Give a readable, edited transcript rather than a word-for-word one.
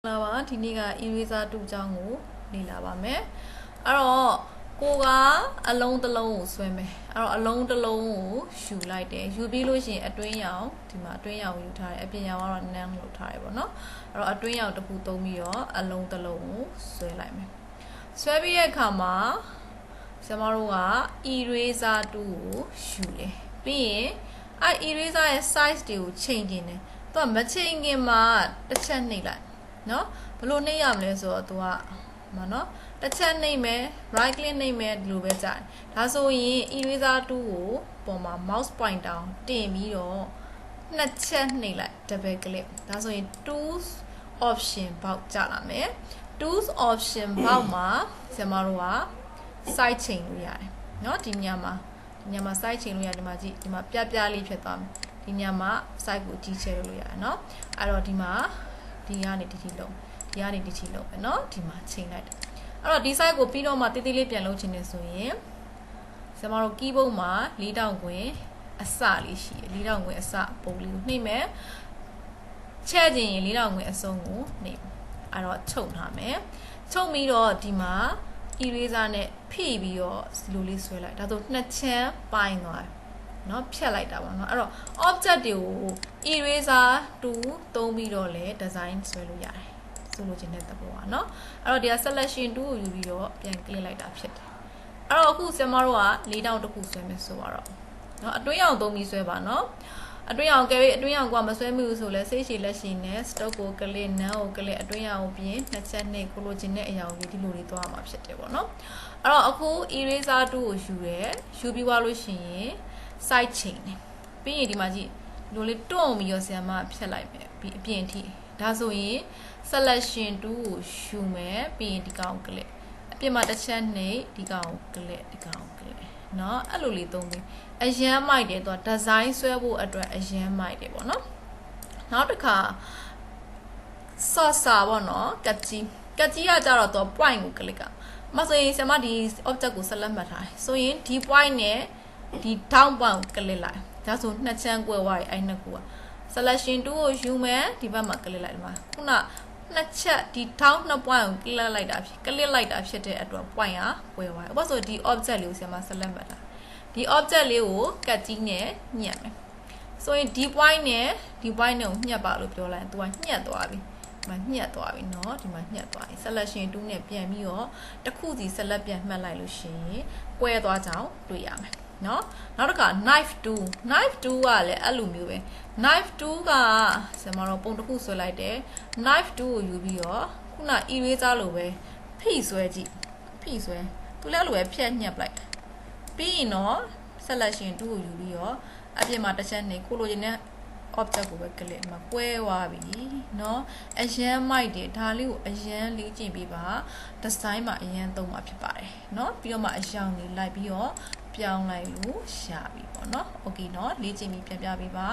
လာပါဒီနေ့က eraser 2အကြောင်းကိုလေ့လာပါမယ်အဲ့တော့ကိုကအလုံးတစ်လုံးကိုဆွဲမယ်အဲ့တော့အလုံးတစ်လုံးကိုယူလိုက်တယ်ယူပြီးလို့ရှိရင်အတွင်းရောင်ဒီမှာအတွင်းရောင်ယူထားတယ်အပြင်ရောင်ကတော့ none လို့ထားတယ်ပေါ့နော်အဲ့တော့အတွင်းရောင်တစ်ခုသုံးပြီးတော့အလုံးတစ်လုံးကိုဆွဲလိုက်မယ်ဆွဲပြီးတဲ့အခါမှာကျမတို့က eraser 2ကိုယူတယ်ပြီးရင်အဲ့ eraser ရဲ့ size တွေကိုချိန်ကျင်တယ်သူကမချိန်ခင်မှာတစ်ချက်နှိပ်လိုက်နော်ဘလို့နှိပ်ရမလဲဆိုတော့သူကမနော်တစ်ချက်နှိပ်မယ် right click နှိပ်မယ်ဒီလိုပဲကြာတယ်ဒါဆိုရင် eraser 2ကိုပေါ်မှာ mouse pointer တင်ပြီးတော့နှစ်ချက်နှိပ်လိုက် double click ဒါဆိုရင် tools option box ကြာလာမယ် tools option box မှာကျမတို့က size ချိန်လို့ရတယ်နော်ဒီညမှာ size ချိန်လို့ရတယ်ဒီမှာကြည့်ဒီမှာပြပြလေးဖြစ်သွားမယ်ဒီညမှာ size ကိုကြီးချဲလို့ရတယ်နော်အဲ့တော့ဒီမှာဒီကနေဒီလုံးဒီကနေဒီလုံးပဲเนาะဒီမှာချိန်လိုက်တယ်အဲ့တော့ဒီ size ကိုပြီးတော့မှတေးသေးလေးပြန်လုပ်ချင်နေဆိုရင်ကျမတို့ keyboard မှာ4000ခွင်အစလေးရှိတယ်4000ခွင်အစပုံလေးကိုနှိပ်မယ်ချဲ့ခြင်းရင်4000ခွင်အစုံကိုနှိပ်အဲ့တော့ချုပ်ထားမယ်ချုပ်ပြီးတော့ဒီမှာ eraser နဲ့ဖိပြီးတော့ဒီလိုလေးဆွဲလိုက်ဒါဆိုနှစ်ချမ်းပိုင်းသွားတယ်เนาะဖြတ်လိုက်တာပေါ့เนาะအဲ့တော့ object တွေကို eraser 2သုံးပြီးတော့လည်း design ဆွဲလို့ရတယ်ဆိုလိုချင်တဲ့သဘောอ่ะเนาะအဲ့တော့ဒီက selection 2ကိုယူပြီးတော့ပြန် click လိုက်တာဖြစ်တယ်အဲ့တော့အခုကျမတို့က4000တခုဆွဲမယ်ဆိုတော့เนาะအတွင်းရောင်သုံးပြီးဆွဲပါเนาะအတွင်းရောင်ကဲအတွင်းရောင်ကမဆွဲမိဘူးဆိုလဲစိတ်ရှည်လက်ရှည်နဲ့ stock ကို click none ကို click အတွင်းရောင်ကိုပြင်နှစ်ချက်နဲ့ကိုလိုချင်တဲ့အရာကိုဒီလိုလေးသွားမှာဖြစ်တယ်ပေါ့เนาะအဲ့တော့အခု eraser 2ကိုယူတယ်ယူပြီးသွားလို့ရှိရင် side chain ပြီးရင်ဒီမှာကြည့်လိုလေးတွန့်ပြီးတော့ဆရာမဖြတ်လိုက်မယ်ပြီးအပြင်ထိဒါဆိုရင် selection 2ကိုယူမယ်ပြီးရင်ဒီကောင် click အပြင်မှာတစ်ချက်နှိပ်ဒီကောင် click ဒီကောင် click เนาะအဲ့လိုလေးသုံးပြီးအရန်မိုက်တယ်သူက design ဆွဲဖို့အတွက်အရန်မိုက်တယ်ပေါ့နော်နောက်တစ်ခါဆော့စာပေါ့နော်ကတ်ကြီးကကြတော့သူ point ကို click ကမဆိုရင်ဆရာမဒီ object ကို select မှတ်ထားတယ်ဆိုရင်ဒီ point နဲ့ဒီ down point ကို click လိုက်ဒါဆိုနှစ်ချမ်းကွဲသွားပြီအဲ့နှစ်ခုက selection 2ကိုယူမယ်ဒီဘက်မှာ click လိုက်ဒီမှာခုနနှစ်ချက်ဒီ down နှစ် point ကို click လိုက်တာဖြစ်တဲ့အတွက် point ကကွဲသွားတယ်ဥပမာဆိုဒီ object လေးကိုဆရာမ select မှတ်ထားဒီ object လေးကိုကတ်ကြီးနဲ့ညှက်မယ်ဆိုရင်ဒီ point နဲ့ဒီ point နဲ့ကိုညှက်ပါလို့ပြောလိုက်ရင် तू ကညှက်သွားပြီဒီမှာညှက်သွားပြီเนาะဒီမှာညှက်သွားပြီ selection 2နဲ့ပြန်ပြီးတော့တစ်ခုစီ select ပြန်မှတ်လိုက်လို့ရှိရင်ကွဲသွားကြအောင်တွေ့ရမယ်เนาะနောက်တစ်ခါ knife 2ကလည်းအဲ့လိုမျိုးပဲ knife 2ကဆရာမတို့ပုံတစ်ခုဆွဲလိုက်တယ် knife 2ကိုယူပြီးတော့ခုန eraser လိုပဲဖိဆွဲကြည့်ဖိဆွဲသူလည်းအဲ့လိုပဲဖြတ်ညှက်လိုက်ပြီးရင်တော့ selection 2ကိုယူပြီးတော့အပြင်မှာတစ်ချက်နေကိုလိုချင်တဲ့ object ကိုပဲ click မှာကွဲသွားပြီเนาะအရန်မိုက်တယ်ဒါလေးကိုအရန်လေးကျင့်ပေးပါ design မှာအရန်သုံးမှာဖြစ်ပါတယ်เนาะပြီးတော့မှအရောင်လေးလိုက်ပြီးတော့ပြောင်းလိုက်လို့ရှာပြီပေါ့เนาะ okay เนาะလေ့ကျင့်ပြီးပြန်ပြပေးပါ